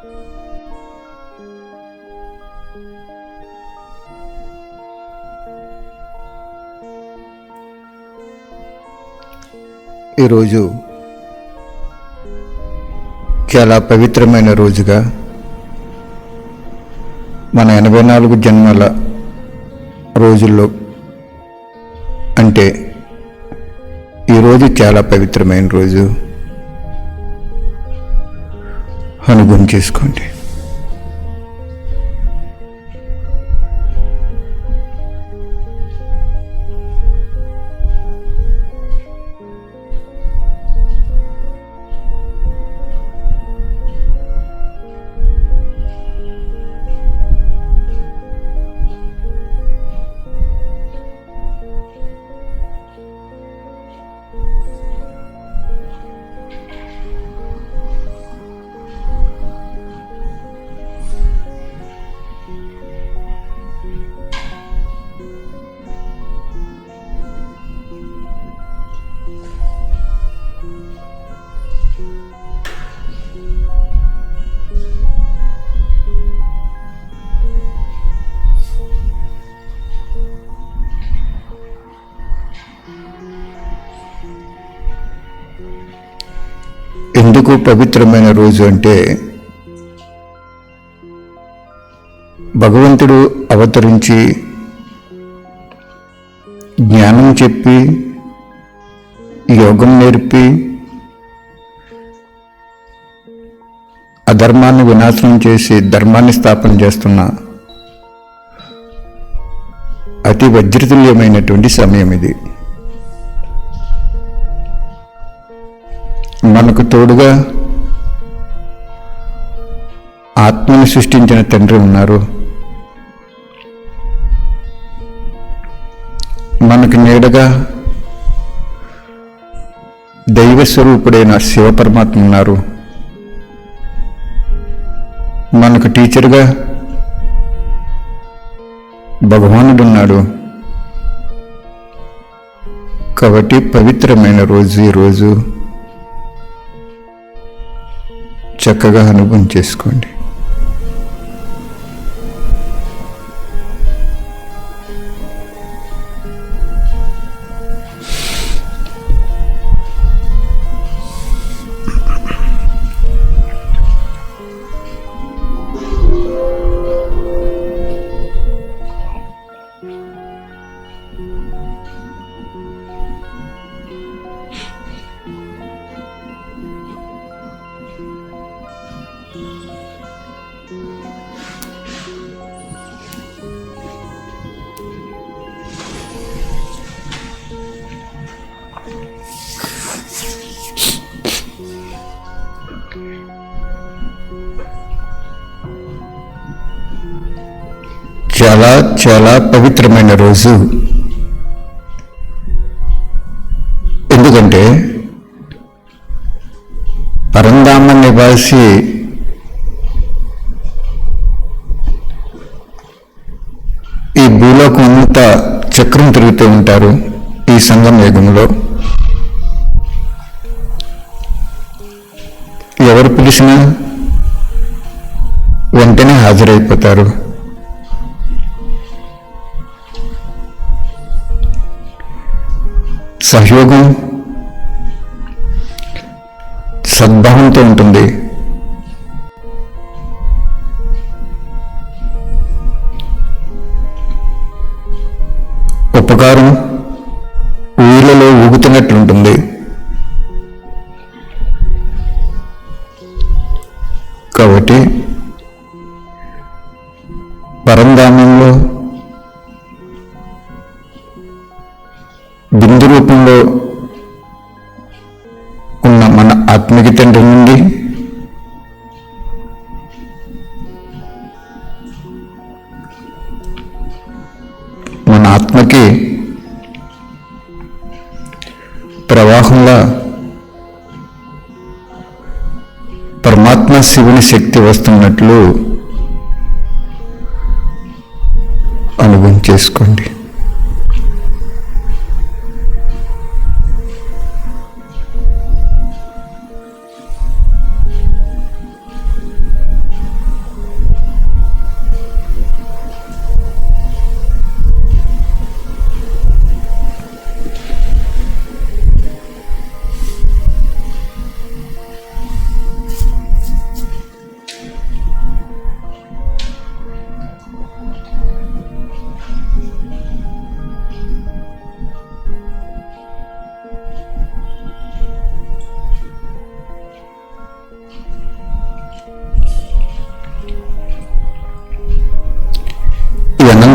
ఈరోజు చాలా పవిత్రమైన రోజుగా మన 84 జన్మల రోజుల్లో అంటే ఈరోజు చాలా పవిత్రమైన రోజు. అనుభవం చేసుకోండి. ఎందుకు పవిత్రమైన రోజు అంటే, భగవంతుడు అవతరించి జ్ఞానం చెప్పి యోగం నేర్పి అధర్మాన్ని వినాశనం చేసి ధర్మాన్ని స్థాపన చేస్తున్న అతి వజ్రతుల్యమైనటువంటి సమయం ఇది. మనకు తోడుగా ఆత్మను సృష్టించిన తండ్రి ఉన్నారు. మనకు నీడగా దైవస్వరూపుడైన శివపరమాత్మ ఉన్నారు. మనకు టీచర్గా భగవానుడు ఉన్నాడు. కాబట్టి పవిత్రమైన రోజు ఈరోజు చక్కగా అనుభవం చేసుకోండి. చాలా చాలా పవిత్రమైన రోజు. ఎందుకంటే పరంధామ నివాసి ఈ భూలోకం అంతా చక్రం తిరుగుతూ ఉంటారు. ఈ సంగమ యుగంలో ఎవరు పిలిచినా వెంటనే హాజరైపోతారు. సహయోగం సద్భావంతో ఉంటుంది. ఉపకారం ఊళ్ళలో ఊగుతున్నట్లుంటుంది. కాబట్టి పరంధామంలో బిందు రూపంలో ఉన్న మన ఆత్మిక తండ్రి నుండి మన ఆత్మకి ప్రవాహంగా పరమాత్మ శివుని శక్తి వస్తున్నట్లు అనుభవం చేసుకోండి.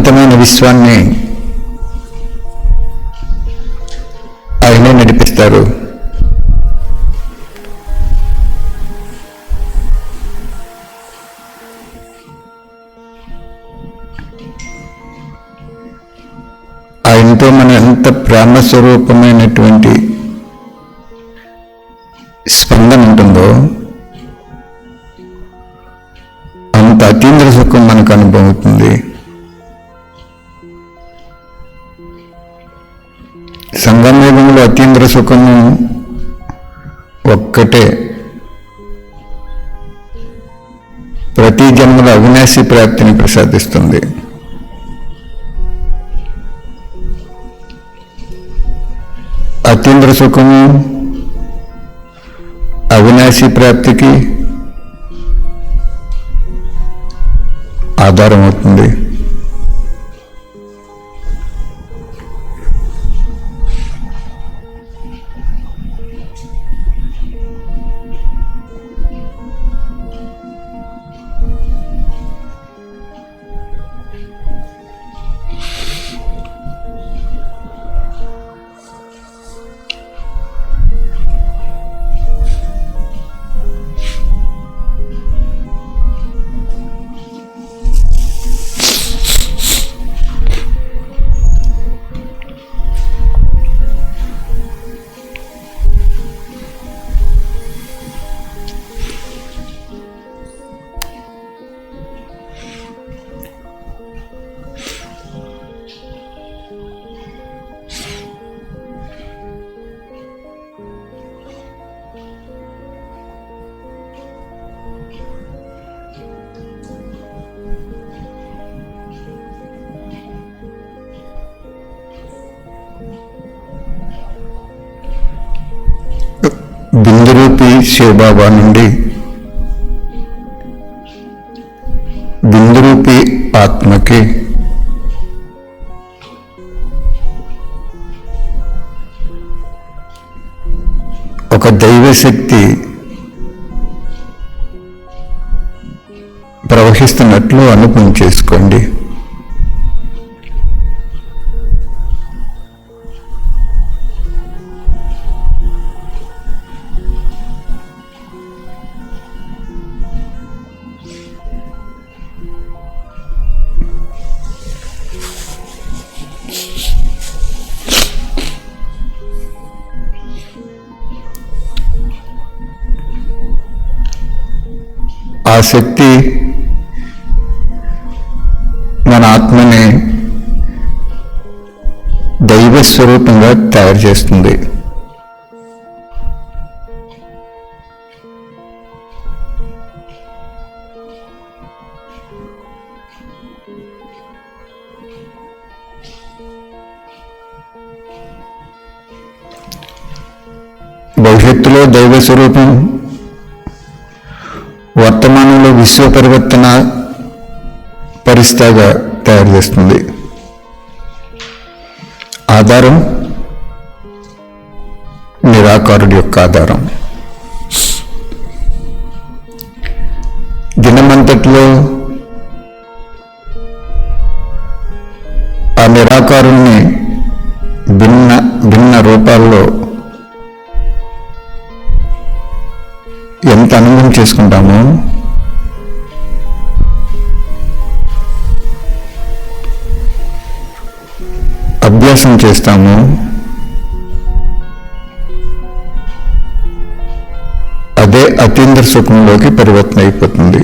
అనంతమైన విశ్వాన్ని ఆయనే నడిపిస్తారు. ఆయనతో మన ఎంత ప్రేమ స్వరూపమైనటువంటి స్పందన ఉంటుందో అంత అతీంద్ర సుఖం మనకు అనుభవం అవుతుంది. సంగమయుగంలో అతీంద్ర సుఖము ఒక్కటే. ప్రతి జన్మలో అవినాశి ప్రాప్తిని ప్రసాదిస్తుంది. అతీంద్ర సుఖము అవినాశి ప్రాప్తికి ఆధారం అవుతుంది. బిందురూపి శివబాబా నుండి బిందురూపి ఆత్మకి ఒక దైవశక్తి ప్రవహిస్తున్నట్లు అనుభవం చేసుకోండి. ఆ శక్తి మన ఆత్మని దైవ స్వరూపంగా తయారు చేస్తుంది. భవిష్యత్తులో దైవ స్వరూపం వర్తమానంలో విశ్వ పరివర్తన పరిస్థితిగా తయారు చేస్తుంది. ఆధారం నిరాకారుడి యొక్క ఆధారం. దినమంతట్లో ఆ నిరాకారుణ్ణి భిన్న భిన్న రూపాల్లో ఎంత అనుభవం చేసుకుంటామో అభ్యాసం చేస్తాము, అదే అతీంద్ర సుఖంలోకి పరివర్తన అయిపోతుంది.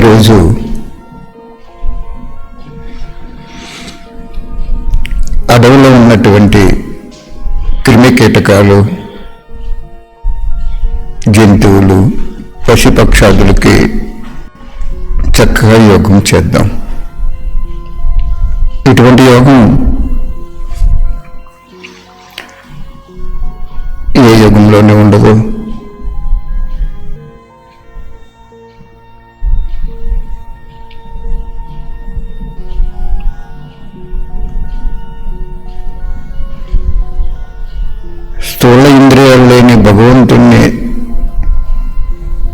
ఈరోజు అడవిలో ఉన్నటువంటి క్రిమి కీటకాలు, జంతువులు, పశుపక్షాదులకి చక్కగా యోగం చేద్దాం. ఇటువంటి యోగం ఏ యోగంలోనే ఉండదు. స్థూల ఇంద్రియాలు లేని భగవంతుణ్ణి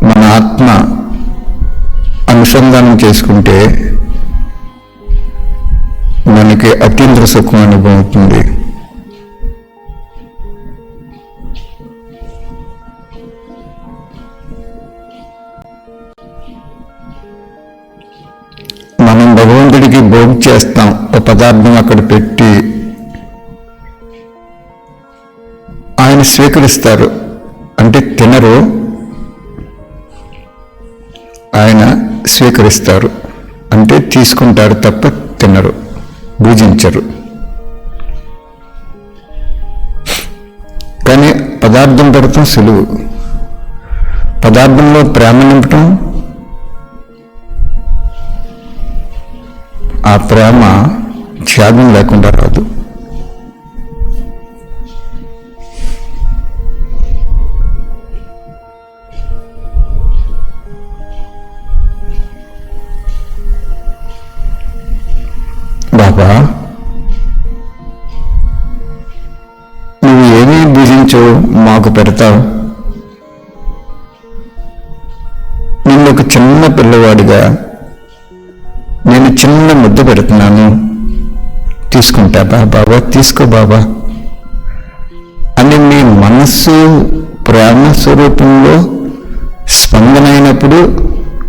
మన ఆత్మ అనుసంధానం చేసుకుంటే మనకి అతీంద్ర సుఖం అనుభవం అవుతుంది. మనం భగవంతుడికి భోగ చేస్తాం, ఒక పదార్థం అక్కడ పెట్టి ఆయన స్వీకరిస్తారు. అంటే తినరు, ఆయన స్వీకరిస్తారు. అంటే తీసుకుంటారు తప్ప తినరు, భుజించరు. కానీ పదార్థం పెడతాం సులువు. పదార్థంలో ప్రేమ నింపటం, ఆ ప్రేమ త్యాగం లేకుండా రాదు. బాబా, నువ్వు ఏమీ భుజించవు, మాకు పెడతావు. నిన్ను ఒక చిన్న పిల్లవాడిగా నేను చిన్న ముద్ద పెడుతున్నాను, తీసుకుంటా బాబా, తీసుకో బాబా అని మీ మనస్సు ప్రేమ స్వరూపంలో స్పందన అయినప్పుడు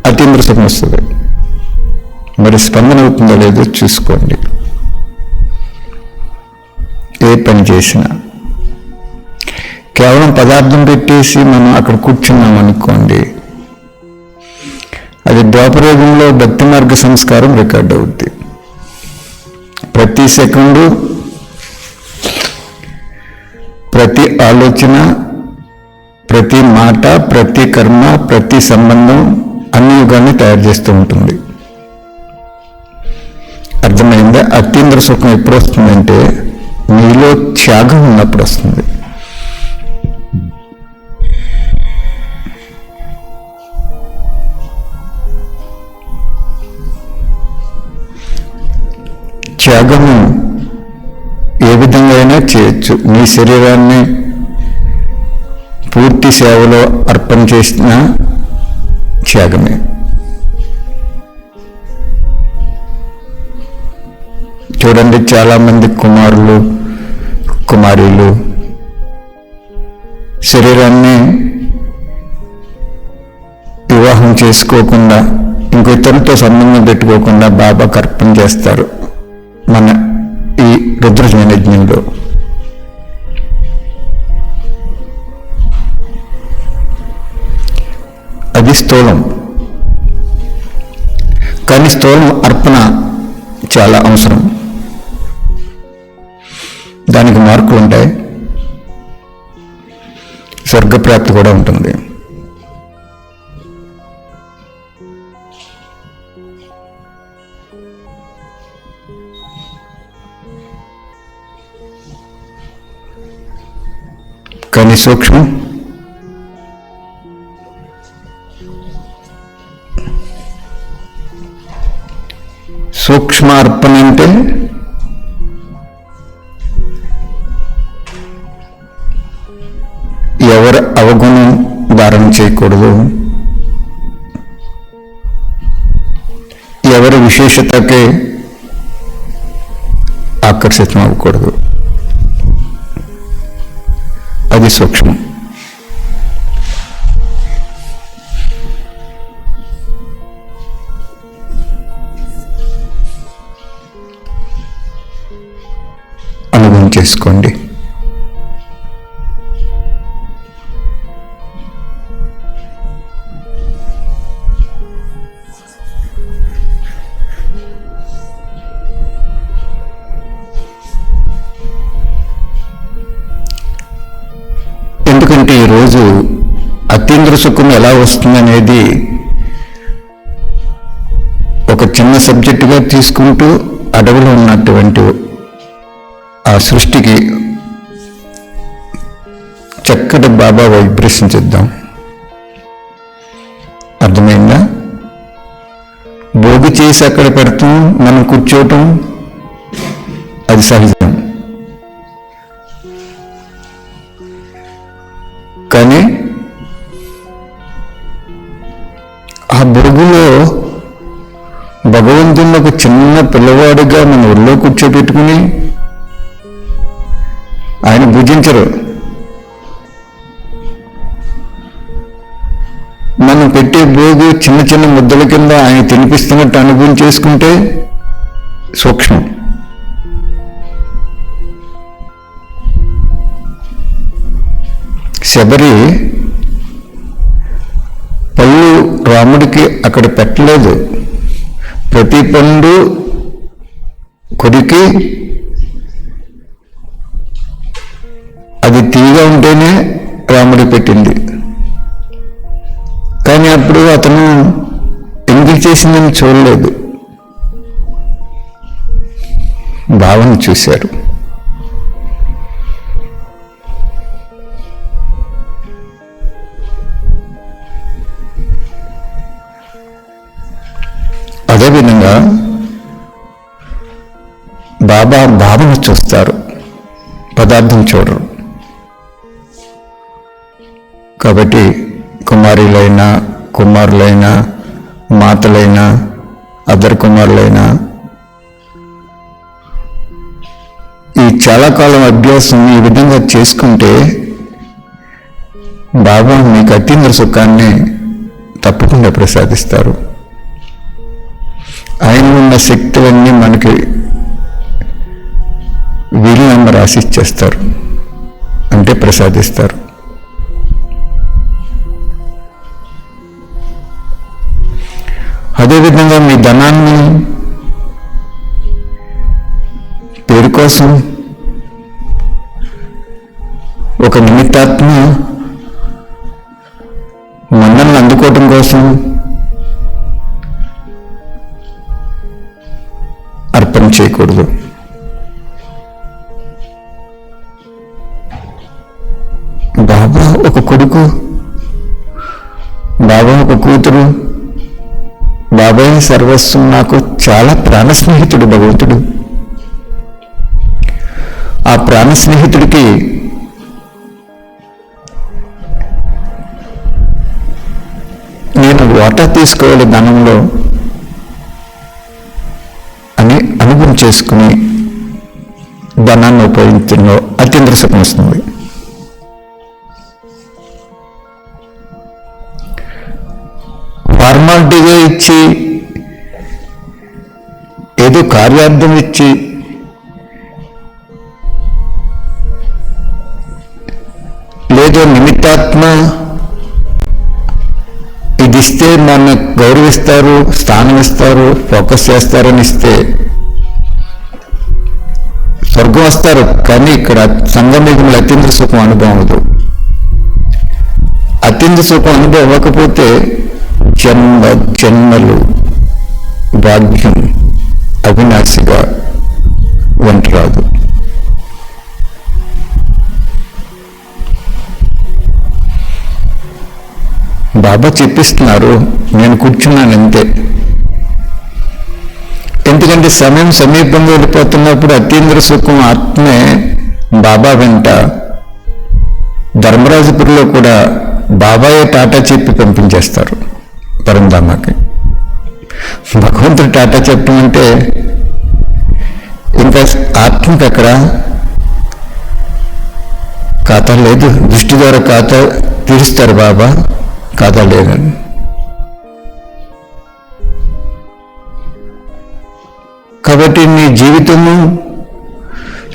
అతీంద్ర సుఖం వస్తుంది. మరి స్పందన అవుతుందో లేదో చూసుకోండి. ఏ పని చేసినా కేవలం పదార్థం పెట్టేసి మనం అక్కడ కూర్చున్నాం అనుకోండి, అది ద్వాపరయుగంలో భక్తి మార్గ సంస్కారం రికార్డ్ అవుద్ది. ప్రతి సెకండు, ప్రతి ఆలోచన, ప్రతి మాట, ప్రతి కర్మ, ప్రతి సంబంధం అన్ని యుగాన్ని తయారు చేస్తూ ఉంటుంది. అర్థమైందా? అతీంద్ర సుఖం ఎప్పుడు వస్తుందంటే మీలో త్యాగం ఉన్నప్పుడు వస్తుంది. త్యాగము ఏ విధంగా అయినా చేయొచ్చు. మీ శరీరాన్ని పూర్తి సేవలో అర్పణ చేసిన త్యాగమే. చూడండి, చాలామంది కుమారులు, కుమారీలు శరీరాన్ని వివాహం చేసుకోకుండా, ఇంకో ఇతరులతో సంబంధం పెట్టుకోకుండా బాబాకు అర్పణ చేస్తారు. మన ఈ రుద్రయజ్ఞంలో అది స్థూలం. కానీ స్థూలం అర్పణ చాలా అవసరం. దానికి మార్కులు ఉంటాయి, స్వర్గప్రాప్తి కూడా ఉంటుంది. కానీ సూక్ష్మం సూక్ష్మార్పణ అంటే ఎవరి అవగుణం ధారణ చేయకూడదు, ఎవరి విశేషతకే ఆకర్షితం అవ్వకూడదు. అది సూక్ష్మం. అనుభవం చేసుకోండి. ఎందుకంటే ఈరోజు అతీంద్ర సుఖం ఎలా వస్తుందనేది ఒక చిన్న సబ్జెక్టుగా తీసుకుంటూ అడవిలో ఉన్నటువంటి ఆ సృష్టికి చక్కటి బాబా వైబ్రేషన్ చేద్దాం. అర్థమైందా? భోగి చేసి అక్కడ పెడతాం, మనం కూర్చోవటం అది సహజం. కానీ ఆ భోగిలో భగవంతుని ఒక చిన్న పిల్లవాడిగా మన ఒళ్ళో కూర్చోబెట్టుకుని ఆయన భుజించరు. మనం పెట్టే భోగి చిన్న చిన్న ముద్దల కింద ఆయన తినిపిస్తున్నట్టు అనుభవం చేసుకుంటే సూక్ష్మం. శబరి పళ్ళు రాముడికి అక్కడ పెట్టలేదు. ప్రతి పండు కొరికి అది తీగా ఉంటేనే రాముడి పెట్టింది. కానీ అప్పుడు అతను ఎందుకు చేసిందని చూడలేదు, భావన చూశారు. అదేవిధంగా బాబా భావన చూస్తారు, పదార్థం చూడరు. కాబట్టి కుమారులైనా కుమారులైనా మాతలైనా అదర్ కుమారులైనా ఈ చాలా కాలం అభ్యాసం ఈ విధంగా చేసుకుంటే బాబా మీకు అతీంద్ర సుఖాన్ని తప్పకుండా ప్రసాదిస్తారు. ఆయన ఉన్న శక్తులన్నీ మనకి వీలునామా రాసి ఇచ్చేస్తారు, అంటే ప్రసాదిస్తారు. అదేవిధంగా మీ ధనాన్ని పేరు కోసం ఒక నిమిత్తాత్మ మన్నలను అందుకోవటం కోసం అర్పణ చేయకూడదు. బాబా ఒక కొడుకు, బాబా ఒక కూతురు, బాబాయ్ సర్వస్వం, నాకు చాలా ప్రాణ స్నేహితుడు భగవంతుడు. ఆ ప్రాణ స్నేహితుడికి నేను వాటా తీసుకోవాలి ధనంలో అని అనుభవం చేసుకుని ధనాన్ని ఉపయోగించడంలో అత్యంత సుఖం వస్తుంది. ఫార్మాలిటీగా ఇచ్చి ఏదో కార్యార్థం ఇచ్చి లేదో నిమిత్తాత్మ ఇది ఇస్తే నన్ను గౌరవిస్తారు, స్థానం ఇస్తారు, ఫోకస్ చేస్తారని ఇస్తే స్వర్గం వస్తారు. కానీ ఇక్కడ సంగమయుగంలో అత్యంత సుఖం అనుభవం అవ్వదు. అత్యంత సుఖం అనుభవం అవ్వకపోతే జన్మ జన్మలు భాగ్యం అవినాశిగా వంట రాదు. బాబా చెప్పిస్తున్నారు, నేను కూర్చున్నాను అంతే. ఎందుకంటే సమయం సమీపంగా వెళ్ళిపోతున్నప్పుడు అతీంద్ర సుఖం ఆత్మే బాబా వెంట ధర్మరాజపురిలో కూడా బాబాయే టాటా చెప్పి పంపించేస్తారు పరంధామకి. భగవంతుడు టాటా చెప్పడం అంటే ఇంకా ఆత్మకి అక్కడ ఖాతా లేదు. దృష్టి ద్వారా ఖాతా తీరుస్తారు బాబా, ఖాతా లేదని. కాబట్టి నీ జీవితము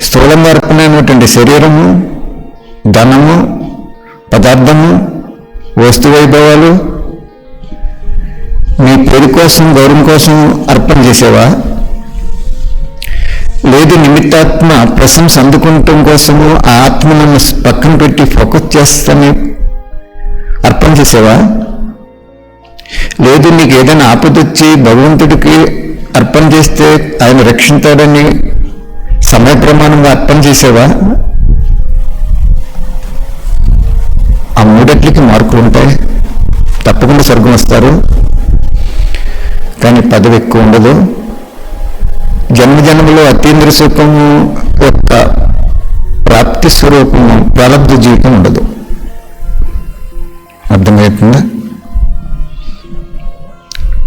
స్థూలంగా అర్పణమైనటువంటి శరీరము, ధనము, పదార్థము, వస్తు వైభవాలు నీ పేరు కోసం, గౌరవం కోసం అర్పణ చేసేవా? లేదు నిమిత్తాత్మ ప్రశంస అందుకుంటం కోసము ఆ ఆత్మను పక్కన పెట్టి ఫోకస్ చేస్తానే అర్పణ చేసేవా? లేదు నీకు ఏదైనా ఆపదొచ్చి భగవంతుడికి అర్పణ చేస్తే ఆయన రక్షించాడని సమయ ప్రమాణంగా అర్పణ చేసేవా? ఆ మూడట్లకి మార్కులు ఉంటాయి. తప్పకుండా స్వర్గం వస్తారు, కానీ పదవి ఎక్కువ ఉండదు. జన్మజన్మలో అతీంద్ర సుఖము యొక్క ప్రాప్తి స్వరూపము ప్రారంభ జీవితం ఉండదు. అర్థమవుతుందా?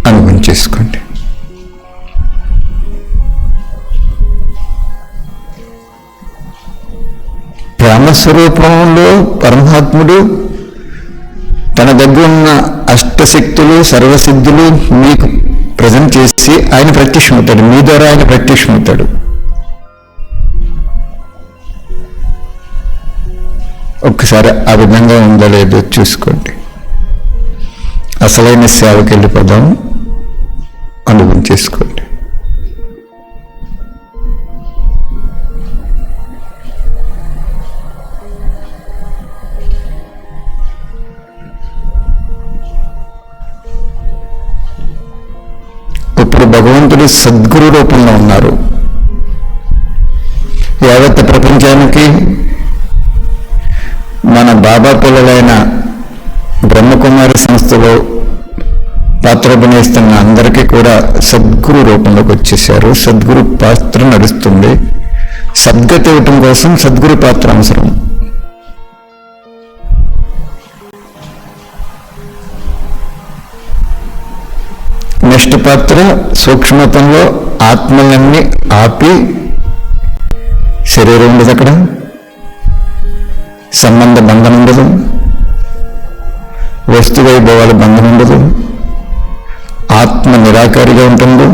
అనుభవం చేసుకోండి. ప్రేమస్వరూపంలో పరమాత్ముడు తన దగ్గర ఉన్న అష్టశక్తులు సర్వసిద్ధులు మీకు ప్రజెంట్ చేసి ఆయన ప్రత్యక్షమవుతాడు, మీ ద్వారా ఆయన ప్రత్యక్షమవుతాడు. ఒక్కసారి ఆ విధంగా ఉందో లేదో చూసుకోండి. అసలైన సేవకి వెళ్ళిపోదాం. అనుభవం చేసుకోండి. ఇప్పుడు భగవంతుడు సద్గురు రూపంలో ఉన్నారు. యావత్ ప్రపంచానికి మన బాబా పిల్లలైన బ్రహ్మకుమారి సంస్థలో పాత్రాభినయిస్తున్న అందరికీ కూడా సద్గురు రూపంలోకి వచ్చేసారు. సద్గురు పాత్ర నడుస్తుంది. సద్గతి ఇవ్వటం కోసం సద్గురు పాత్ర అవసరం. నెక్స్ట్ పాత్ర సూక్ష్మతంలో ఆత్మలన్నీ ఆపి, శరీరం ఉండదు, అక్కడ సంబంధ బంధం ఉండదు, వస్తు వైభవాల బంధం ఉండదు, ఆత్మ నిరాకారిగా ఉంటుంది.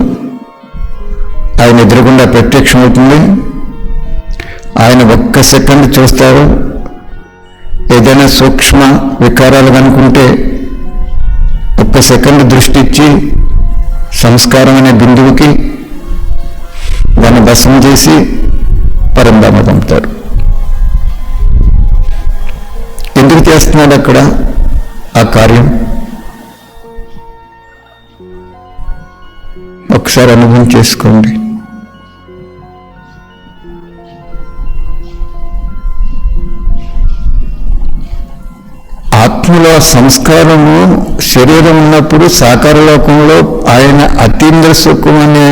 ఆయన ఎదురుగుండా ప్రత్యక్షమవుతుంది. ఆయన ఒక్క సెకండ్ చూస్తారు. ఏదైనా సూక్ష్మ వికారాలు కనుకుంటే ఒక్క సెకండ్ దృష్టి ఇచ్చి సంస్కారం అనే బిందువుకి దాన్ని భస్మం చేసి పరంధామ పంపుతారు. ఎందుకు చేస్తున్నాడు అక్కడ ఆ కార్యం? ఒకసారి అనుభవం చేసుకోండి. ఆత్మలో సంస్కారము శరీరం ఉన్నప్పుడు సాకార లోకంలో ఆయన అతీంద్ర సుఖం అనే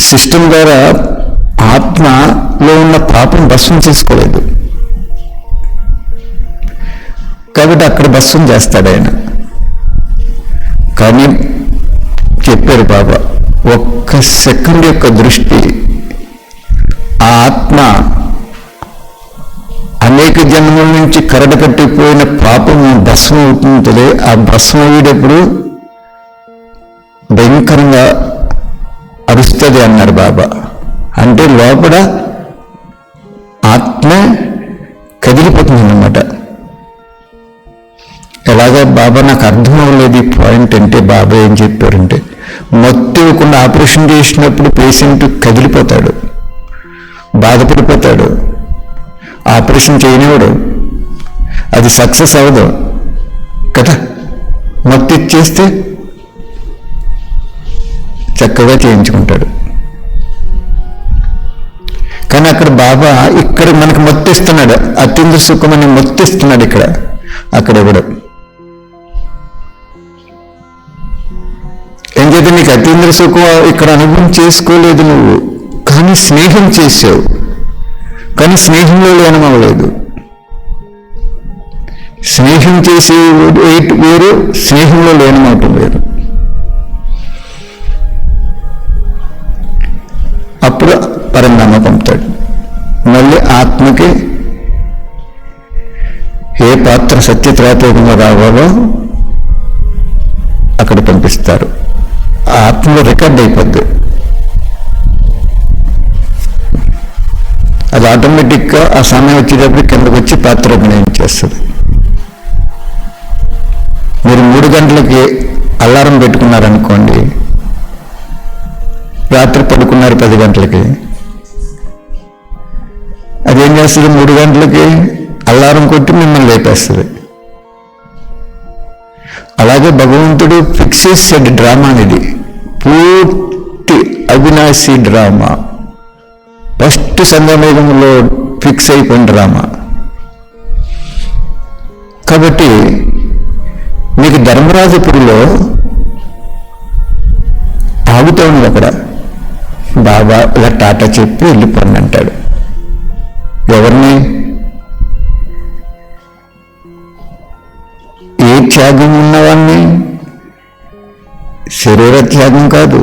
సిస్టమ్ ద్వారా ఆత్మలో ఉన్న పాపం భస్మం చేసుకోలేదు కాబట్టి అక్కడ భస్మం చేస్తాడు ఆయన. కానీ చెప్పారు బాబా, ఒక్క సెకండ్ యొక్క దృష్టి ఆ ఆత్మ అనేక జన్మల నుంచి కరడ కట్టిపోయిన పాపం భస్మం అవుతుంది. ఆ భస్మం అయ్యేటప్పుడు భయంకరంగా అరుస్తుంది అన్నారు బాబా. అంటే లోపల ఆత్మ కదిలిపోతుంది అన్నమాట. ఎలాగా బాబా నాకు అర్థం అవ్వలేదు ఈ పాయింట్ అంటే, బాబా ఏం చెప్పారంటే, మత్తు ఇవ్వకుండా ఆపరేషన్ చేసినప్పుడు పేషెంట్ కదిలిపోతాడు, బాధపడిపోతాడు, ఆపరేషన్ చేయనివాడు, అది సక్సెస్ అవ్వదు కదా. మత్తు ఇచ్చేస్తే చక్కగా చేయించుకుంటాడు. కానీ అక్కడ బాబా ఇక్కడ మనకు మత్తిస్తున్నాడు, అత్యంత సుఖం అని మత్తిస్తున్నాడు ఇక్కడ, అక్కడ ఇవ్వడు. ఏం చేత నీకు అత్యంత సుఖం ఇక్కడ అనుభవం చేసుకోలేదు నువ్వు, కానీ స్నేహం చేసావు, కానీ స్నేహంలో లీనమవ్వలేదు. స్నేహం చేసే వేరు, స్నేహంలో లీనమవటం వేరు. అప్పుడు పరంధామ పంపుతాడు. మళ్ళీ ఆత్మకి ఏ పాత్ర సత్యత్రాతకంగా రావాలో అక్కడ పంపిస్తారు. ఆ ఆత్మలో రికార్డ్ అయిపోద్ది. అది ఆటోమేటిక్గా ఆ సమయం వచ్చేటప్పుడు కిందకు వచ్చి పాత్ర అభినయం చేస్తుంది. మీరు 3 గంటలకి అలారం పెట్టుకున్నారనుకోండి, రాత్రి పడుకున్నారు 10 గంటలకి, అదేం చేస్తుంది? 3 గంటలకి అలారం కొట్టి మిమ్మల్ని లేపేస్తుంది. అలాగే భగవంతుడు ఫిక్స్ చేసాడు డ్రామా అనేది, పూర్తి అవినాశి డ్రామా, ఫస్ట్ సంగమేగంలో ఫిక్స్ అయిపోయిన డ్రామా. కాబట్టి మీకు ధర్మరాజపురిలో ఆగుతూ ఉంది, అక్కడ బాబా ఇలా టాటా చెప్పి వెళ్ళిపోండి అంటాడు. ఎవరిని? ఏ త్యాగం ఉన్నవాడిని? శరీర త్యాగం కాదు,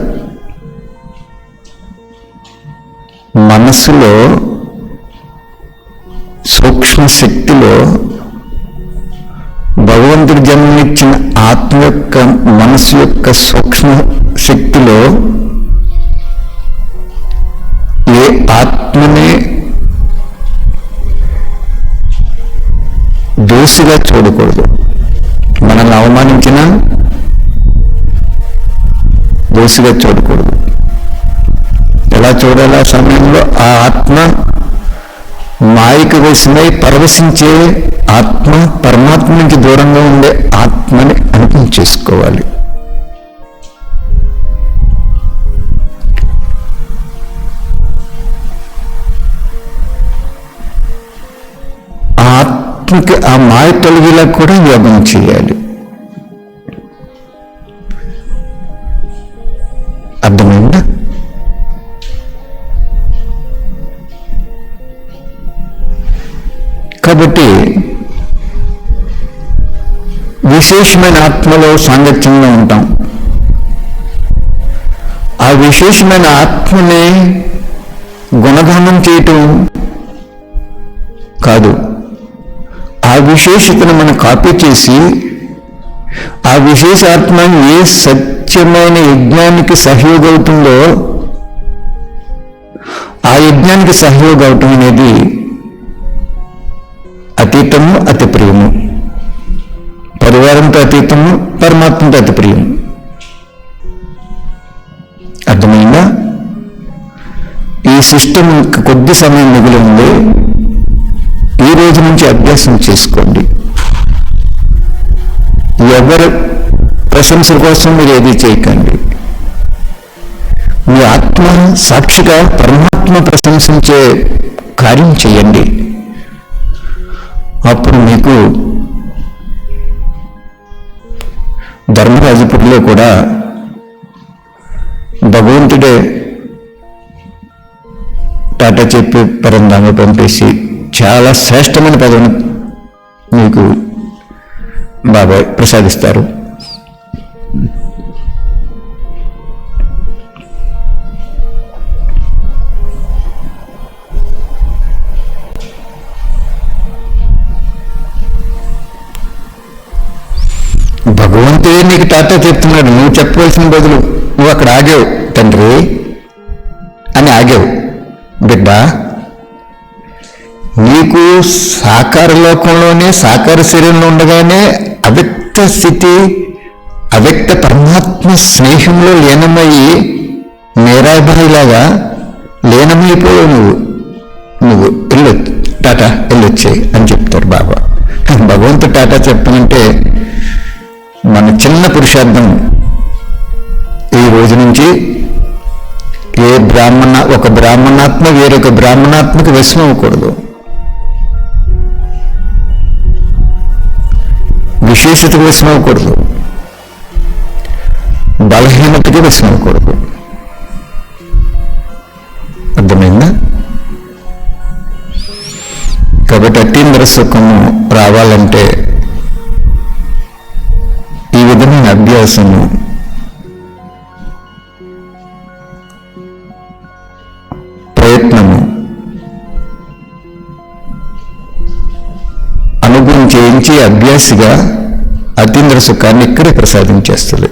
మనస్సులో సూక్ష్మ శక్తిలో భగవంతుడి జన్మనిచ్చిన ఆత్మ యొక్క మనస్సు యొక్క సూక్ష్మ శక్తిలో ఏ ఆత్మని దోషిగా చూడకూడదు. మనల్ని అవమానించిన దోషిగా చూడకూడదు. ఎలా చూడాలి? ఆ సమయంలో ఆ ఆత్మ మాయకు వేసినై పరవశించే ఆత్మ, పరమాత్మ నుంచి దూరంగా ఉండే ఆత్మని అనుభవం చేసుకోవాలి. ఆ ఆత్మకి ఆ మాయ తొలగిలా కూడా యోగం చేయాలి. అర్థమైందా? కాబట్టి విశేషమైన ఆత్మలో సాంగత్యంగా ఉంటాం. ఆ విశేషమైన ఆత్మని గుణగానం చేయటం కాదు, ఆ విశేషతను మనం కాపీ చేసి ఆ విశేష ఆత్మ ఏ సత్యమైన యజ్ఞానికి సహయోగం అవుతుందో ఆ యజ్ఞానికి సహయోగం అవటం అనేది అతీతము, అతి ప్రియము. పరివారంతో అతీతము, పరమాత్మతో అతి ప్రియము. అర్థమైందా? ఈ సిస్టమ్ కొద్ది సమయం మిగిలి ఉంది. ఈ రోజు నుంచి అభ్యాసం చేసుకోండి. ఎవరి ప్రశంసల కోసం మీరు ఏది చేయకండి. మీ ఆత్మ సాక్షిగా పరమాత్మ ప్రశంసించే కార్యం చేయండి. అప్పుడు మీకు ధర్మరాజపురిలో కూడా భగవంతుడే టాటా చెప్పి పరంధామ పంపేసి చాలా శ్రేష్టమైన పదవిని మీకు బాబా ప్రసాదిస్తారు. భగవంతుడే నీకు టాటా చెప్తున్నాడు, నువ్వు చెప్పవలసిన బదులు నువ్వు అక్కడ ఆగావు తండ్రి అని ఆగావు. బిడ్డ, నీకు సాకార లోకంలోనే సాకార శరీరంలో ఉండగానే అవ్యక్త స్థితి, అవ్యక్త పరమాత్మ స్నేహంలో లీనమయ్యి మేరాబాయిలాగా లీనమైపోయావు. నువ్వు టాటా వెళ్ళొచ్చాయి అని చెప్తారు బాబా. భగవంతుడు టాటా చెప్పనంటే మన చిన్న పురుషార్థం. ఈ రోజు నుంచి ఒక బ్రాహ్మణాత్మ వేరొక బ్రాహ్మణాత్మకు వశం అవ్వకూడదు. విశేషతకు వశం అవ్వకూడదు. బలహీనతకి వశం అవ్వకూడదు. అర్థమైందా? కాబట్టి అతీంద్ర సుఖము రావాలంటే ఈ విధమైన అభ్యాసము ప్రయత్నము అనుభవం చేయించి అభ్యాసిగా అతీంద్ర సుఖాన్ని ఇక్కడే ప్రసాదించేస్తుంది.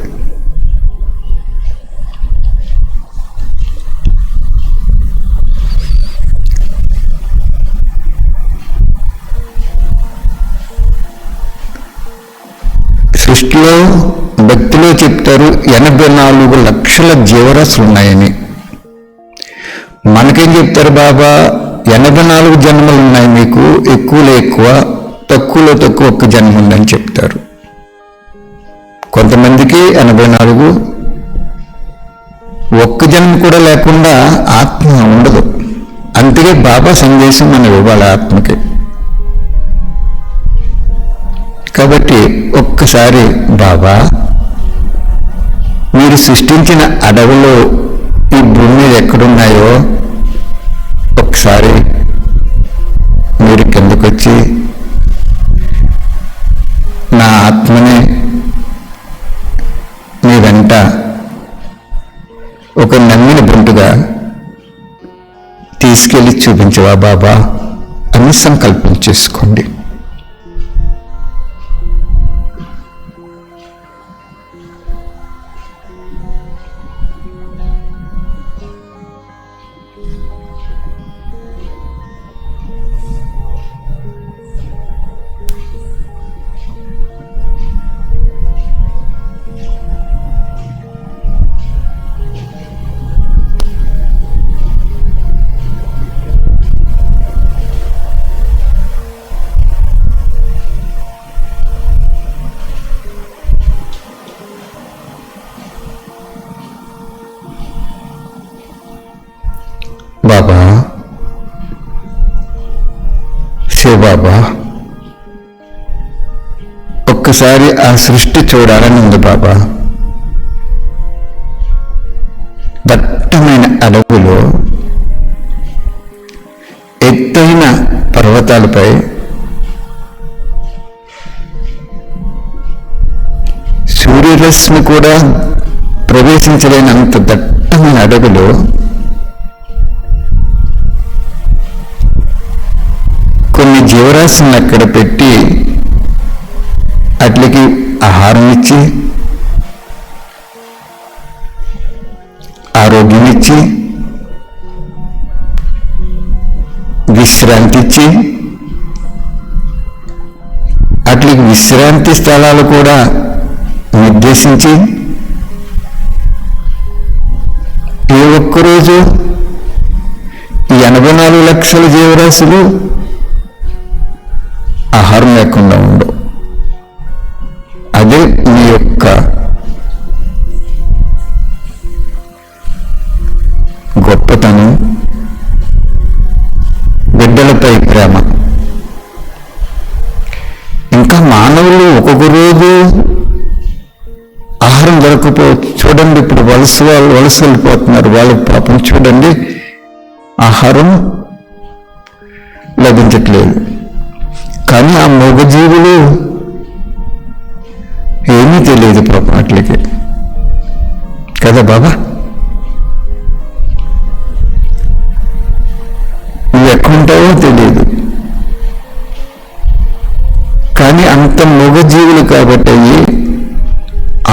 సృష్టిలో భక్తిలో చెప్తారు 84 లక్షల జీవరాశులు ఉన్నాయని. మనకేం చెప్తారు బాబా, 84 జన్మలు ఉన్నాయి మీకు, ఎక్కువలో ఎక్కువ, తక్కువలో తక్కువ ఒక్క జన్మ ఉందని చెప్తారు. కొంతమందికి 84, ఒక్క జన్మ కూడా లేకుండా ఆత్మ ఉండదు. అందుకే బాబా సందేశం మనం ఇవ్వాలి ఆత్మకి. కాబట్టి ఒక్కసారి బాబా, మీరు సృష్టించిన అడవులు ఈ భూమి మీద ఎక్కడున్నాయో ఒకసారి మీరు కిందకొచ్చి నా ఆత్మని మీ వెంట ఒక నమ్మిన బొంటుగా తీసుకెళ్ళి చూపించవా బాబా అని సంకల్పం చేసుకోండి. బాబా, శివబాబా, ఒక్కసారి ఆ సృష్టి చూడాలని ఉంది బాబా. దట్టమైన అడవులో, ఎత్తైన పర్వతాలపై సూర్యరశ్మి కూడా ప్రవేశించలేనంత దట్టమైన అడవిలో కొన్ని జీవరాశులను అక్కడ పెట్టి వాటికి ఆహారం ఇచ్చి, ఆరోగ్యం ఇచ్చి, విశ్రాంతి ఇచ్చి, వాటికి విశ్రాంతి స్థలాలు కూడా నిర్దేశించి, ఏ ఒక్కరోజు ఈ 84 లక్షల జీవరాశులు ఆహారం లేకుండా ఉండవు. అదే మీ యొక్క గొప్పతనం, బిడ్డలపై ప్రేమ. ఇంకా మానవులు ఒక్కొక్క రోజు ఆహారం దొరకపోవచ్చు. చూడండి, ఇప్పుడు వలస వెళ్ళిపోతున్నారు. వాళ్ళు పాపం చూడండి, ఆహారం లభించట్లేదు. కానీ ఆ మూగజీవులు ఏమీ తెలియదు పాపం వాటికి, కదా బాబా? నువ్వు ఎక్కడుంటావో తెలియదు. కానీ అంత మూగజీవులు కాబట్టి,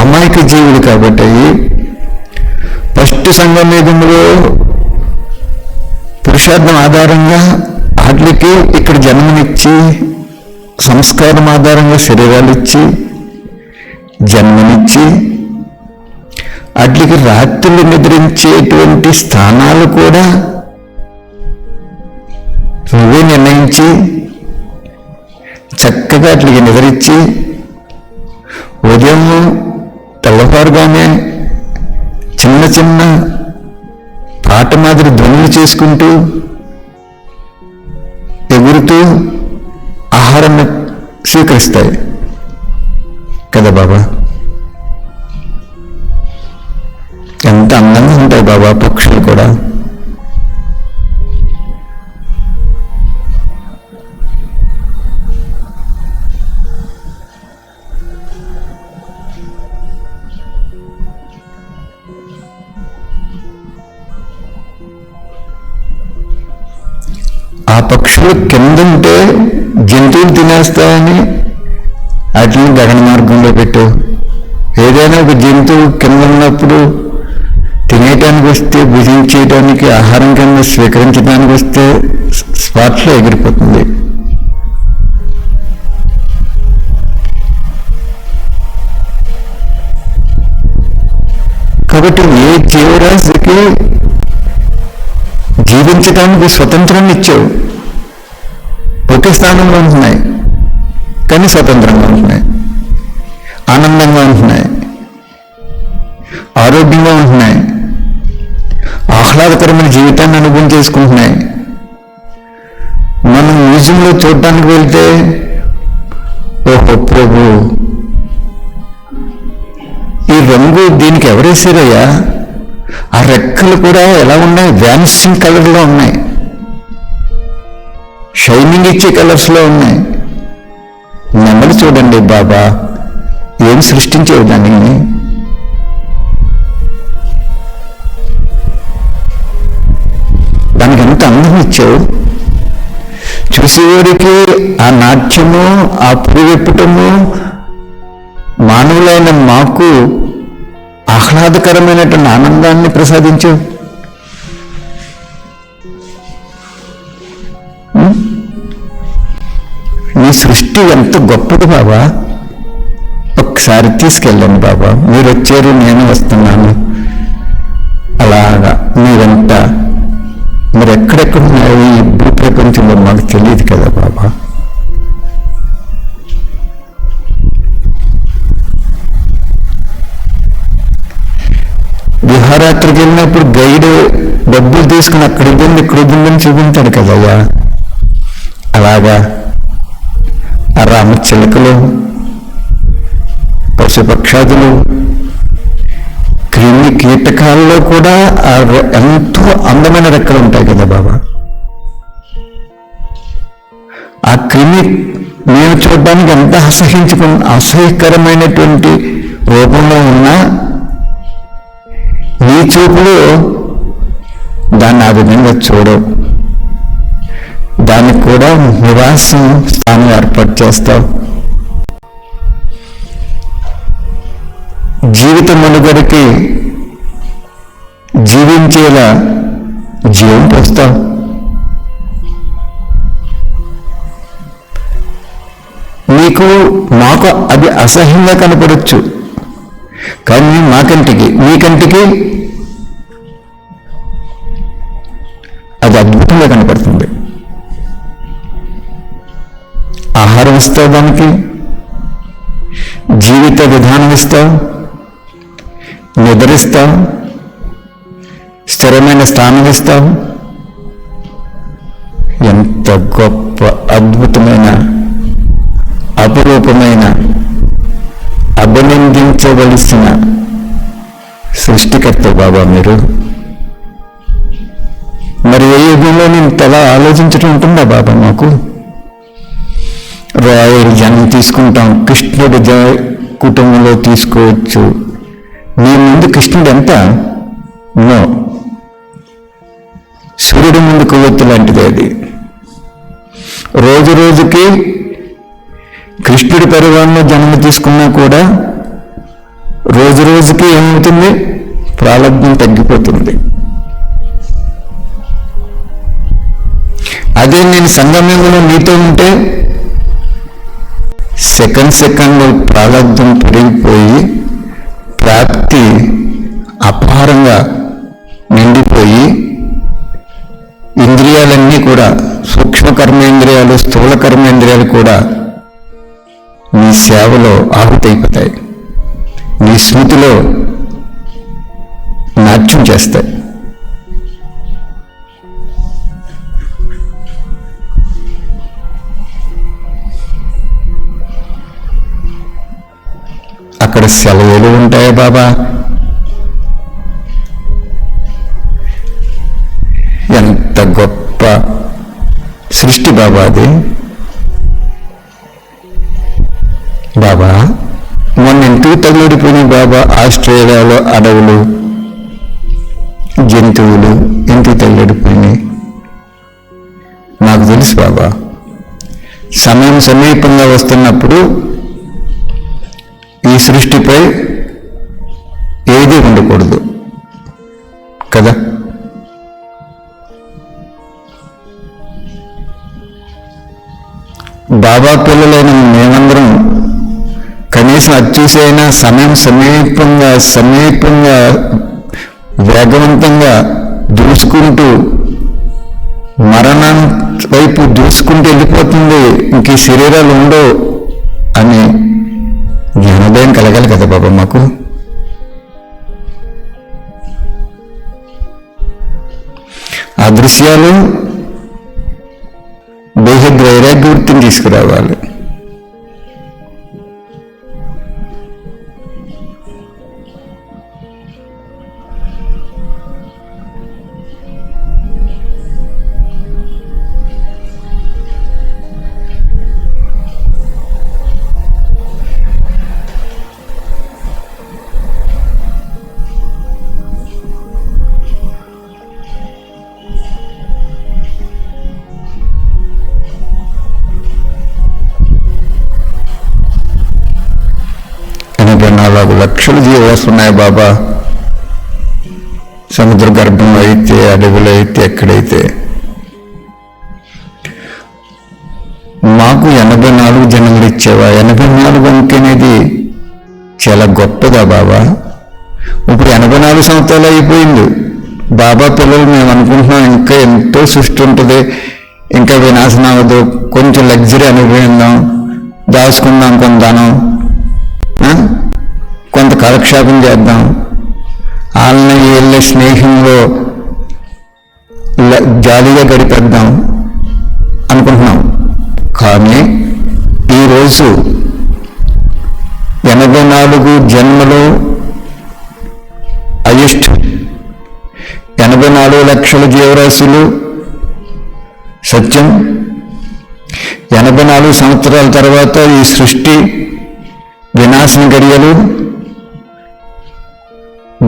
అమాయక జీవులు కాబట్టి, ఫస్ట్ సంగమయుగంలో పురుషార్థం ఆధారంగా వాటికి ఇక్కడ జన్మనిచ్చి, సంస్కారం ఆధారంగా శరీరాలు ఇచ్చి, జన్మనిచ్చి, వాటికి రాత్రులు నిద్రించేటువంటి స్థానాలు కూడా నువ్వే నిర్ణయించి చక్కగా వాటికి నిద్రించి, ఉదయం తెల్లవారుగానే చిన్న చిన్న పాట మాదిరి ధ్వనులు చేసుకుంటూ ఎగురుతూ ఆహారాన్ని స్వీకరిస్తాయి కదా బాబా? ఎంత అందంగా ఉంటాయి బాబా పక్షులు కూడా. ఆ పక్షులు కిందంటే జంతువులు తినేస్తాయని వాటిని గగన మార్గంలో పెట్టు. ఏదైనా ఒక జంతువు కింద ఉన్నప్పుడు తినేయటానికి వస్తే, భుజించేయడానికి, ఆహారం కింద స్వీకరించడానికి వస్తే స్పాట్లో ఎగిరిపోతుంది. కాబట్టి ఏ జీవరాశికి జీవించడానికి స్వతంత్రాన్ని ఇచ్చావు. ఒకే స్థానంలో ఉంటున్నాయి కానీ స్వతంత్రంగా ఉంటున్నాయి, ఆనందంగా ఉంటున్నాయి, ఆరోగ్యంగా ఉంటున్నాయి, ఆహ్లాదకరమైన జీవితాన్ని అనుభవం చేసుకుంటున్నాయి. మనం మ్యూజియంలో చూడటానికి వెళ్తే ఓహో ప్రభు, ఈ రంగు దీనికి ఎవరేసారయ్యా, ఆ రెక్కలు కూడా ఎలా ఉన్నాయి, వ్యానిషింగ్ కలర్లో ఉన్నాయి, షైనింగ్ ఇచ్చే కలర్స్లో ఉన్నాయి. నెమలి చూడండి బాబా, ఏం సృష్టించేవి దాన్ని. దానికి ఎంత అందం ఇచ్చావు. చూసేవారికి ఆ నాట్యము, ఆ పురుగెప్పటము మానవులైన మాకు ఆహ్లాదకరమైనటువంటి ఆనందాన్ని ప్రసాదించు. నీ సృష్టి ఎంత గొప్పది బాబా. ఒకసారి తీసుకెళ్ళండి బాబా, మీరు వచ్చారు నేను వస్తున్నాను, అలాగా మీరంతా మీరు ఎక్కడెక్కడున్నారో ఈ భూ ప్రపంచంలో మాకు తెలియదు కదా బాబా. విహారయాత్రకు వెళ్ళినప్పుడు గైడ్ డబ్బులు తీసుకుని అక్కడ ఇవ్వండి ఇక్కడ ఇవ్వండి చూపించాడు కదయ్యా. అలాగా ఆ రామచిలకలు, పశుపక్షాదులు, క్రిమి కీటకాల్లో కూడా ఎంతో అందమైన రెక్కలు ఉంటాయి కదా బాబా. ఆ క్రిమి నేను చూడడానికి ఎంత అసహ్యకరమైనటువంటి రూపంలో ఉన్నా నీ చూపులో దాన్ని ఆ విధంగా చూడవు. దానికి కూడా నివాసం స్థానం ఏర్పాటు చేస్తావు. జీవిత మనుగడకి జీవించేలా జీవం పోస్తావు. నీకు మాకు అది అసహ్యంగా కనపడచ్చు, కానీ మాకంటికి నీకంటికి అది అద్భుతంగా కనపడుతుంది. ఆహారం ఇస్తావు, దానికి జీవిత విధానం ఇస్తావు, నిద్రిస్తావు, స్థిరమైన స్థానం ఇస్తావు. ఎంత గొప్ప అద్భుతమైన అపురూపమైన అభినందించవలసిన సృష్టికర్త బాబా మీరు. మరి ఏ యుగంలో నేను తలా ఆలోచించడం ఉంటుందా బాబా మాకు? రాయల్ జన్మ తీసుకుంటాం, కృష్ణుడి కుటుంబంలో తీసుకోవచ్చు. నీ ముందు కృష్ణుడు ఎంత నో, సూర్యుడి ముందు కొవ్వొత్తి లాంటిది అది. రోజు రోజుకి కృష్ణుడి పరివారంలో జన్మ తీసుకున్నా కూడా రోజు రోజుకి ఏమవుతుంది, ప్రారంభం తగ్గిపోతుంది. అదే నేను సంగమంలో నీతో ఉంటే సెకండ్ ప్రారంభం పెరిగిపోయి ప్రాప్తి అపారంగా నిండిపోయి ఇంద్రియాలన్నీ కూడా, సూక్ష్మ కర్మేంద్రియాలు, స్థూల కర్మేంద్రియాలు కూడా నీ సేవలో ఆహుతైపోతాయి, నీ స్మృతిలో నాట్యం చేస్తాయి. అక్కడ సెలవులు ఉంటాయా బాబా? ఎంత గొప్ప సృష్టి బాబా అది. బాబా మొన్న ఇంటికి తగిలిపోయినాయి బాబా. ఆస్ట్రేలియాలో అడవులు, జంతువులు ఇంటికి తగిలిపోయినాయి. నాకు తెలుసు బాబా, సమయం సమీపంగా వస్తున్నప్పుడు ఈ సృష్టిపై ఏది ఉండకూడదు కదా. బాబా పిల్లలైన మేమందరం కనీసం అది చూసైనా సమయం సమీపంగా వేగవంతంగా దూసుకుంటూ ఇంక వెళ్ళిపోతుంది, ఇంక ఈ శరీరాలు ఉండవు అని జ్ఞానోదయం కలగాలి కదా బాబా మాకు. ఆ దృశ్యాలు బేహద్ వైరాగ్యవృత్తిని తీసుకురావాలి. లక్షల జీవరాశులు ఉన్నాయి బాబా, సముద్ర గర్భంలో అయితే, అడవిలో అయితే, ఎక్కడైతే. మాకు 84 జన్మలు ఇచ్చేవా? 84 అంకె అనేది చాలా గొప్పదా బాబా? ఇప్పుడు 84 సంవత్సరాలు అయిపోయింది. బాబా పిల్లలు మేము అనుకుంటున్నాం ఇంకా ఎంతో సృష్టి ఉంటుంది, ఇంకా వినాశనం అవ్వదు, కొంచెం లగ్జరీ అనుభవిద్దాం, దాచుకుందాం కొంత ధనం, కొంత కాలక్షేపం చేద్దాం, వాళ్ళని వీళ్ళ స్నేహంలో జాలీగా గడిపేద్దాం అనుకుంటున్నాం. కానీ ఈరోజు 84 జన్మలు హైయెస్ట్, 84 లక్షల జీవరాశులు సత్యం. 84 సంవత్సరాల తర్వాత ఈ సృష్టి వినాశన గడియలు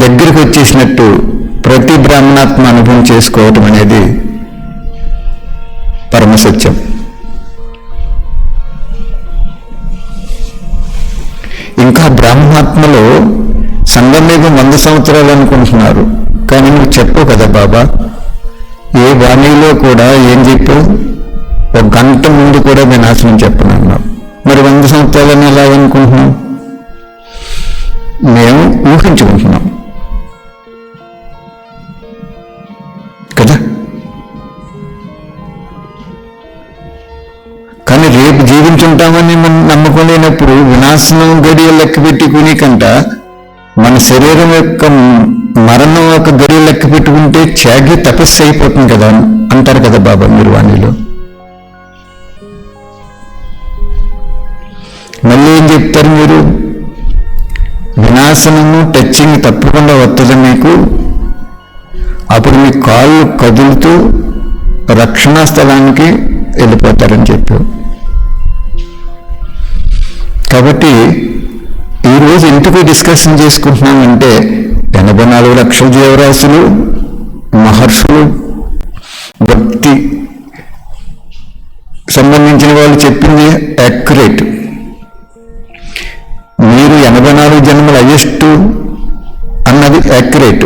దగ్గరికి వచ్చేసినట్టు ప్రతి బ్రాహ్మణాత్మ అనుభవం చేసుకోవటం అనేది పరమసత్యం. ఇంకా బ్రాహ్మణాత్మలో సంగమేగం 100 సంవత్సరాలు అనుకుంటున్నారు, కానీ నువ్వు చెప్పు కదా బాబా, ఏ వాణిలో కూడా ఏం చెప్పావు? 1 గంట ముందు కూడా వినాశనం చెప్పనన్నావు. మరి 100 సంవత్సరాలని ఎలా అనుకుంటున్నాం? మేము ఊహించుకుంటున్నాం కదా. కానీ రేపు జీవించుంటామని మనం నమ్మకం లేనప్పుడు వినాశనం గడియ లెక్క పెట్టుకుని కంట మన శరీరం యొక్క మరణం యొక్క గడియ లెక్క పెట్టుకుంటే త్యాగి తపస్సు అయిపోతుంది కదా అంటారు కదా బాబా మీరు వాణిలో. మళ్ళీ ఏం చెప్తారు మీరు? వినాశనము టచింగ్ తప్పకుండా వస్తుంది మీకు, అప్పుడు మీ కాళ్ళు కదులుతూ రక్షణా స్థలానికి వెళ్ళిపోతారని చెప్పారు. కాబట్టి ఈరోజు ఎందుకు డిస్కషన్ చేసుకుంటున్నామంటే 84 లక్షల జీవరాశులు, మహర్షులు, భక్తి సంబంధించిన వాళ్ళు చెప్పింది యాక్యురేట్. మీరు 84 జన్మల హైయెస్ట్ అన్నది యాక్యురేట్.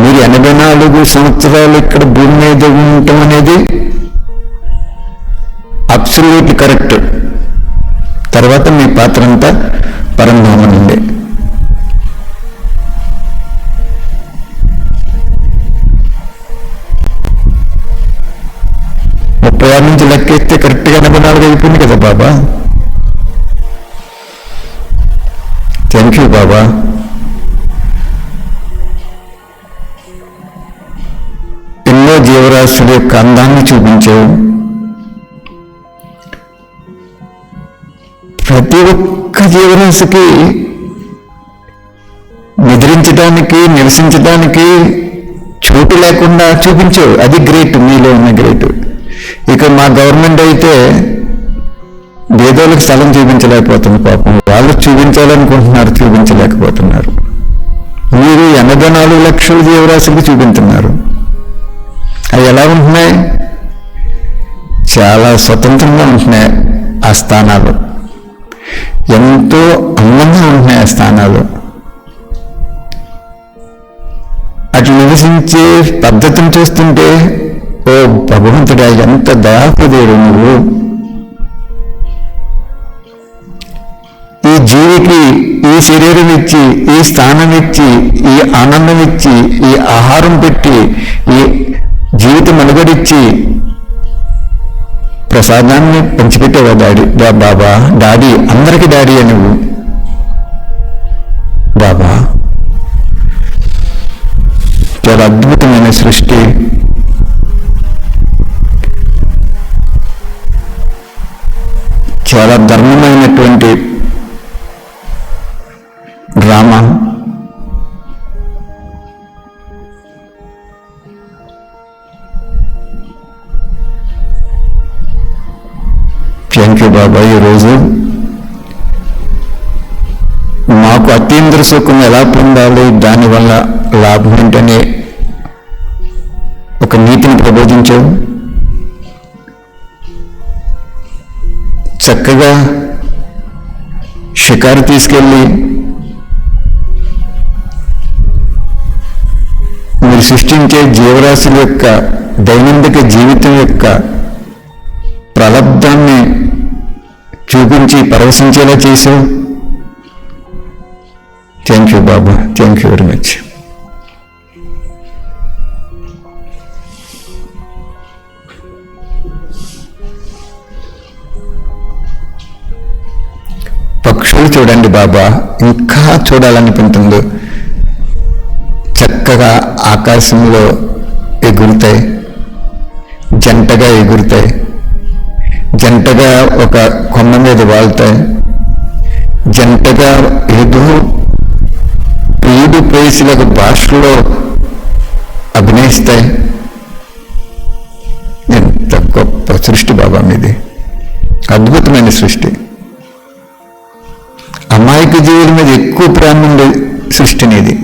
మీరు 84 సంవత్సరాలు ఇక్కడ భూమి మీద ఉండటం అనేది అబ్సల్యూట్లీ కరెక్ట్. తర్వాత మీ పాత్ర అంతా పరంధామం నుండి. ముప్పై ఆరు నుంచి లెక్కేస్తే కరెక్ట్గా 84 అయిపోయింది కదా బాబా. థ్యాంక్ యూ బాబా. ఎన్నో జీవరాశుల యొక్క అందాన్ని చూపించావు. ప్రతి ఒక్క జీవరాశికి నిద్రించడానికి, నివసించడానికి చోటు లేకుండా చూపించావు. అది గ్రేట్, మీలో ఉన్న గ్రేట్. ఇక మా గవర్నమెంట్ అయితే పేదోళ్ళకి స్థలం చూపించలేకపోతుంది పాపం. వాళ్ళు చూపించాలనుకుంటున్నారు, చూపించలేకపోతున్నారు. మీరు 84 లక్షల జీవరాశులకు చూపించున్నారు. అవి ఎలా ఉంటున్నాయి? చాలా స్వతంత్రంగా ఉంటున్నాయి. ఆ స్థానాలు ఎంతో అందంగా ఉంటున్నాయి. ఆ స్థానాలు అటు నివసించే పద్ధతిని చూస్తుంటే, ఓ భగవంతుడా, ఎంత దయాహృదయుడు నువ్వు. ఈ జీవికి ఈ శరీరం ఇచ్చి, ఈ స్థానం ఇచ్చి, ఈ ఆనందం ఇచ్చి, ఈ ఆహారం పెట్టి, ఈ జీవిత మనుగడిచ్చి ప్రసాదాన్ని పంచిపెట్టేవా డాడీ? బాబా డాడీ, అందరికీ డాడీ అని నువ్వు బాబా. చాలా అద్భుతమైన సృష్టి. చాలా ధర్మమైనటువంటి డ్రామా. థ్యాంక్ యూ బాబా. ఈరోజు మాకు అతీంద్ర సుఖం ఎలా పొందాలి, దానివల్ల లాభం ఏంటనే ఒక నీతిని ప్రబోధించావు. చక్కగా షికారు తీసుకెళ్ళి మీరు సృష్టించే జీవరాశుల యొక్క దైనందిక జీవితం యొక్క ప్రలబ్ధాన్ని చూపించి పరవశించేలా చేశావు. థ్యాంక్ యూ బాబా, థ్యాంక్ యూ వెరీ మచ్. పక్షులు చూడండి బాబా, ఇంకా చూడాలనిపించింది. చక్కగా ఆకాశంలో ఎగురుతాయి, జంటగా ఎగురుతాయి, జంటగా ఒక కొమ్మ మీద వాళ్తాయి, జంటగా ఏదో ప్రియుడు ప్రేయసులకు భాషలో అభినయిస్తాయి. ఎంత గొప్ప సృష్టి బాబా మీది, అద్భుతమైన సృష్టి. అమాయక జీవుల మీద ఎక్కువ ప్రేమ ఉండే సృష్టినిది.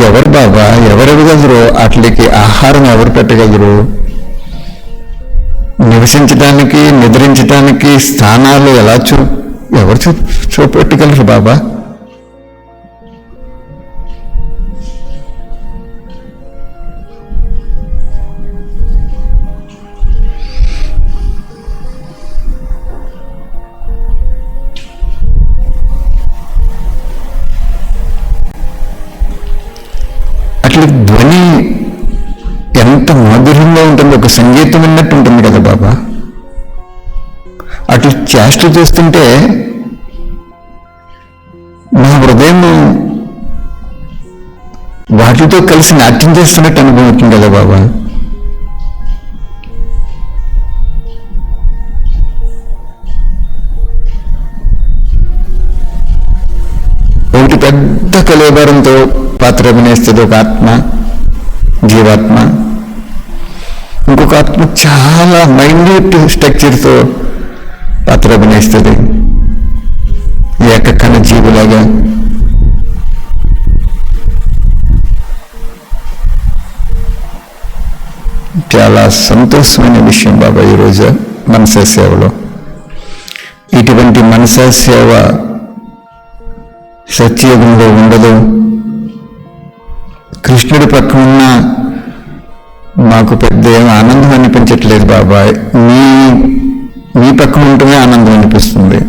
ఎవరు బాబా, ఎవరు ఇవ్వగలరు? వాటికి ఆహారం ఎవరు పెట్టగలరు? నివసించడానికి, నిద్రించడానికి స్థానాలు ఎలా ఎవరు చూపెట్టగలరు బాబా? అట్లా ధ్వని ఎంత మాధుర్యంగా ఉంటుంది, ఒక సంగీతం విన్నట్టు ఉంటుంది కదా బాబా. అట్లా చేష్ట చేస్తుంటే నా హృదయం వాటితో కలిసి నాట్యం చేస్తున్నట్టు అనుభవం అవుతుంది కదా బాబా. ఒకటి పెద్ద కలేబరంతో పాత్ర అభినయిస్తుంది ఒక ఆత్మ, జీవాత్మ. ఇంకొక ఆత్మ చాలా మైన్యూట్ స్ట్రక్చర్తో పాత్ర అభినయిస్తుంది, ఏకకణ జీవులాగా. చాలా సంతోషమైన విషయం బాబా ఈరోజు మనసా సేవలో. ఇటువంటి మనసా సేవ సత్యయుగంలో ఉండదు. కృష్ణుడి పక్కన ఉన్న మాకు పెద్ద ఏం ఆనందం అనిపించట్లేదు బాబా. మీ పక్కన ఉంటేనే ఆనందం అనిపిస్తుంది.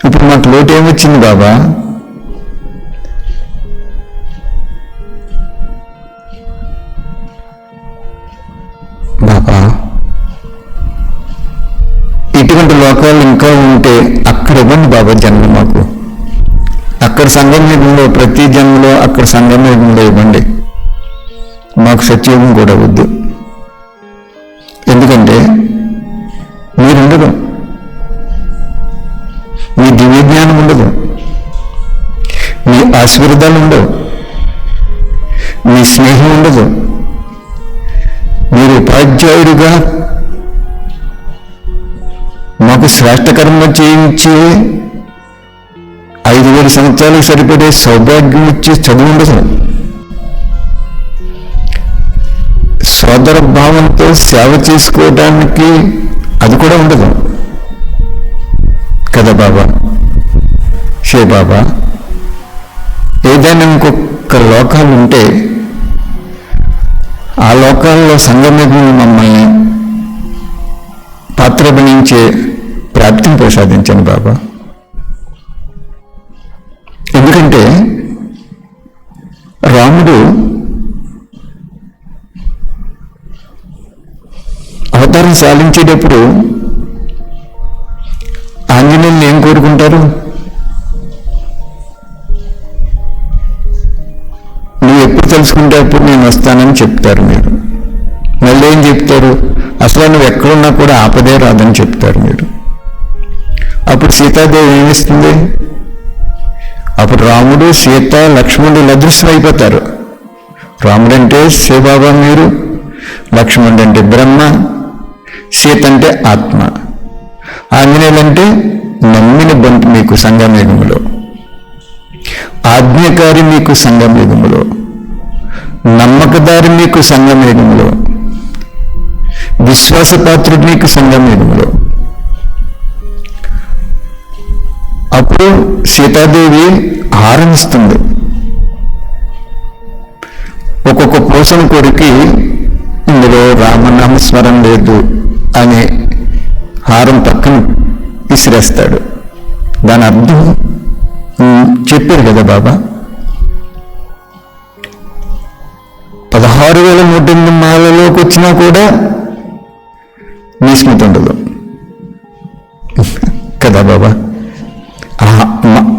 ఇప్పుడు మాకు లోటు ఏమొచ్చింది బాబా? బాబా ఇటువంటి లోకాలు ఇంకా ఉంటే అక్కడ ఇవ్వండి బాబా జన్మ మాకు. అక్కడ సంగమయుగంలో, ప్రతి జన్మలో అక్కడ సంగమయుగంలో ఇవ్వండి మాకు. సత్యయుగం కూడా వద్దు, ఎందుకంటే మీరుండదు, మీ దివ్య జ్ఞానం ఉండదు, మీ ఆశీర్వాదాలు ఉండవు, మీ స్నేహం ఉండదు. మీరు ఉపాధ్యాయుడిగా మాకు శ్రేష్ఠ కర్మ చేయించి 5,000 సంవత్సరాలకు సరిపడే సౌభాగ్యం ఇచ్చి చదువు ఉండదు. సోదర భావంతో సేవ చేసుకోవడానికి అది కూడా ఉండదు కదా బాబా. షే బాబా, ఏదైనా ఇంకొక లోకాలు ఉంటే ఆ లోకాల్లో సంగమయుగం మమ్మల్ని పాత్రభిణించే ప్రాప్తిని ప్రసాదించండి బాబా. ఎందుకంటే రాముడు అవతారం సాధించేటప్పుడు ఆంజనేయులు ఏం కోరుకుంటారు? నువ్వు ఎప్పుడు తెలుసుకుంటే అప్పుడు నేను వస్తానని చెప్తారు. మీరు మళ్ళీ ఏం చెప్తారు? అసలు నువ్వు ఎక్కడున్నా కూడా ఆపదే రాదని చెప్తారు మీరు. అప్పుడు సీతాదేవి ఏమిస్తుంది? అప్పుడు రాముడు, సీత, లక్ష్మణుడు అదృశ్యం అయిపోతారు. రాముడంటే శివబాబా మీరు, లక్ష్మణుడు అంటే బ్రహ్మ, సీత అంటే ఆత్మ, ఆంజనేయులంటే నమ్మిన బంటు మీకు సంగమేగములో, ఆజ్ఞకారి మీకు సంగమేగములో, నమ్మకదారి మీకు సంగమేగములో, విశ్వాసపాత్రుడు మీకు సంగమేగములో. అప్పుడు సీతాదేవి హారమిస్తుంది. ఒక్కొక్క పూసను కొరికి ఇందులో రామనామస్మరణ లేదు అనే హారం పక్కన విసిరేస్తాడు. దాని అర్థం చెప్పారు కదా బాబా. 16,108 మాలలోకి వచ్చినా కూడా నీ స్మృతి ఉండదు కదా బాబా.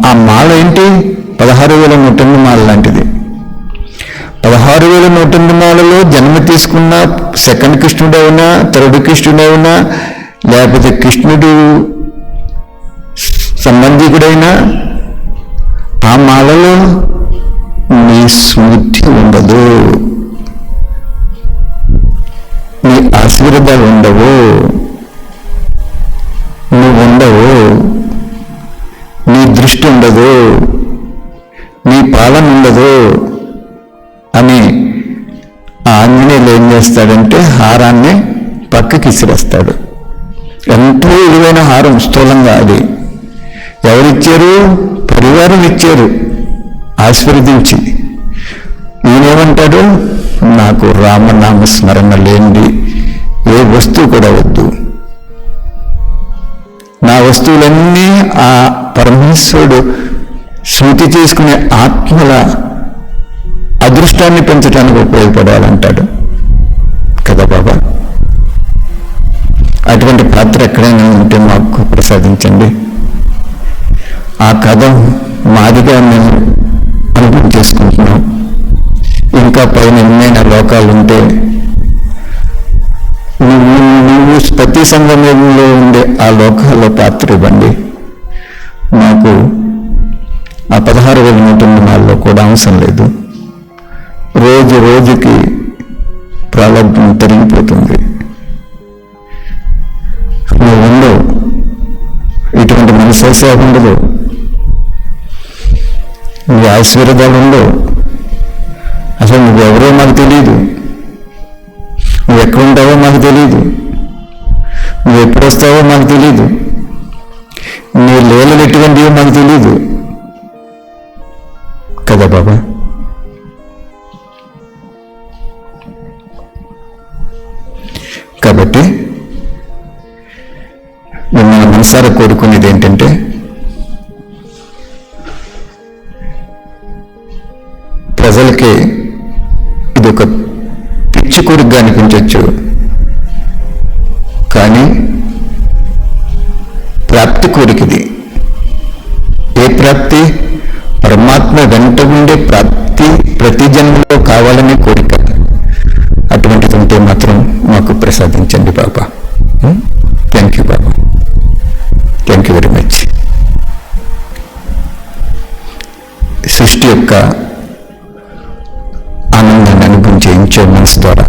ఆ మాల ఏంటి? 16,108 మాల లాంటిది. 16,108 మాలలో జన్మ తీసుకున్న సెకండ్ కృష్ణుడైనా, థర్డ్ కృష్ణుడైనా, లేకపోతే కృష్ణుడు సంబంధికుడైనా ఆ మాలలో నీ స్మృతి ఉండదు, నీ ఆశీర్వాదాలు ఉండవు, నువ్వు ఉండవు, నీ దృష్టి ఉండదు, నీ పాలన ఉండదు అని ఆంజనేయులు ఏం చేస్తాడంటే హారాన్ని పక్కకి ఇసిరేస్తాడు. ఎంతో విలువైన హారం, స్థూలంగా. అది ఎవరిచ్చారు? పరివారం ఇచ్చారు ఆశీర్వదించి. ఈయనేమంటాడు? నాకు రామనామ స్మరణ లేనిది ఏ వస్తువు కూడా వద్దు, నా వస్తువులన్నీ ఆ పరమేశ్వరుడు స్మృతి చేసుకునే ఆత్మల అదృష్టాన్ని పెంచడానికి ఉపయోగపడాలంటాడు కదా బాబా. అటువంటి పాత్ర ఎక్కడైనా ఉంటే మాకు ప్రసాదించండి. ఆ కథ మాదిగా మేము అనుభవం చేసుకుంటున్నాం. ఇంకా పైన ఎన్నైనా లోకాలు ఉంటే నువ్వు ప్రతి సంగమంలో ఉండే ఆ లోకాల్లో పాత్ర ఇవ్వండి. మాకు ఆ 16,108 మాలలో కూడా అవసరం లేదు. రోజు రోజుకి ప్రారంభం పెరిగిపోతుంది. నువ్వు ఉండవు, ఇటువంటి మనసు సేవ ఉండదు, నీ ఆశీర్వాదాలు ఉండవు. అసలు నువ్వెవరో మాకు తెలియదు, నువ్వు ఎక్కడుంటావో మాకు తెలియదు, నువ్వు ఎప్పుడు వస్తావో మాకు తెలియదు, నీ లీలలు ఎటువంటివో మాకు తెలియదు కదా బాబా. కాబట్టి మిమ్మల్ని మనసారా కోరుకునేది ఏంటంటే ప్రజలకి ఇది ఒక పిచ్చి కోరికగా అనిపించవచ్చు, కానీ ప్రాప్తి కోరికది. ఏ ప్రాప్తి? పరమాత్మ వెంట ఉండే ప్రాప్తి ప్రతి జన్మలో కావాలనే కోరిక. అటువంటిది ఉంటే మాత్రం మాకు ప్రసాదించండి బాబా. థ్యాంక్ యూ బాబా, థ్యాంక్ యూ వెరీ మచ్. సృష్టి యొక్క ఆనందాన్ని అనుభవించే మనసు ద్వారా